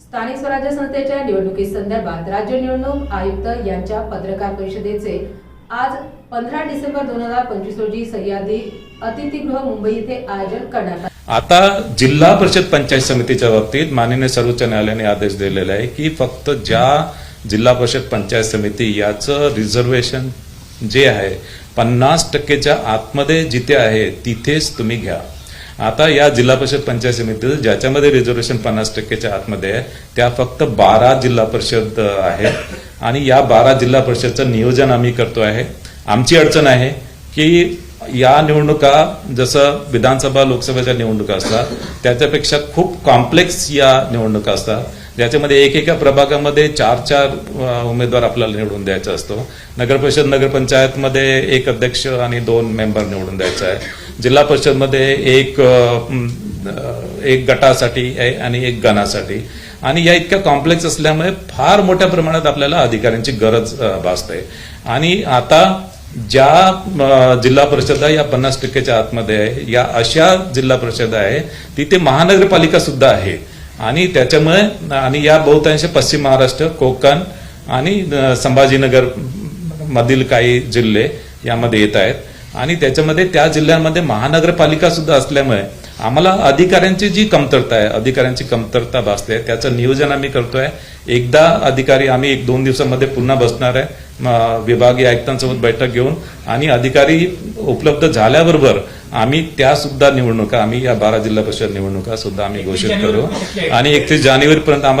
स्थानिक स्वराज्य संस्थेच्या निवडणुकीसंदर्भात राज्य निवडणूक आयुक्त यांच्या पत्रकार परिषदेचे आज 15 डिसेंबर 2025 रोजी सह्याद्री अतिथीगृह मुंबई येथे आयोजन करण्यात आले। आता जिल्हा परिषद पंचायत समितीच्या बाबतीत माननीय सर्वोच्च न्यायालयाने आदेश दिलेला आहे की फक्त ज्या जिल्हा परिषद पंचायत समिती याचं रिझर्वेशन जे आहे 50% आतमध्ये जिथे आहे तिथेच तुम्ही घ्या। आता या जिल्हा परिषद पंचायत समिती ज्याच्यामध्ये रिझर्वेशन 50% आतमध्ये आहे त्या फक्त 12 जिल्हा परिषद आहेत आणि या 12 जिल्हा परिषदचं नियोजन आम्ही करतो आहे। आमची अडचण आहे की या निवडणुका जसं विधानसभा लोकसभेच्या निवडणुका असतात त्याच्यापेक्षा खूप कॉम्प्लेक्स या निवडणुका असतात, ज्याच्यामध्ये एकेका प्रभागामध्ये 4 उमेदवार आपल्याला निवडून द्यायचा असतो। नगर परिषद नगरपंचायतमध्ये 1 अध्यक्ष आणि 2 मेंबर निवडून द्यायचा आहे। जिल्हा परिषदमध्ये एक गटासाठी आणि 1 गणासाठी, आणि या इतक्या कॉम्प्लेक्स असल्यामुळे फार मोठ्या प्रमाणात आपल्याला अधिकाऱ्यांची गरज भासते। आणि आता ज्या जिल्हा परिषद या 50% आतमध्ये आहे या अशा जिल्हा परिषद आहे तिथे महानगरपालिका सुद्धा आहे आणि त्याच्यामुळे आणि या बहुतांश पश्चिम महाराष्ट्र, कोकण आणि संभाजीनगर मधील काही जिल्हे यामध्ये येत आहेत आणि त्याच्यामध्ये त्या जिल्ह्यांमध्ये महानगरपालिका सुद्धा असल्यामुळे आम्हाला अधिकाऱ्यांची जी कमतरता आहे, अधिकाऱ्यांची कमतरता भासते, त्याचं नियोजन आम्ही करतोय। एकदा अधिकारी आम्ही 1-2 दिवसांमध्ये पुन्हा बसणार आहे विभागीय आयुक्तांसोबत बैठक घेऊन, आणि अधिकारी उपलब्ध झाल्याबरोबर आम्ही त्या सुद्धा निवडणुका आम्ही या 12 जिल्हा परिषद निवडणुका सुद्धा आम्ही घोषित करू आणि 31 जानेवारीपर्यंत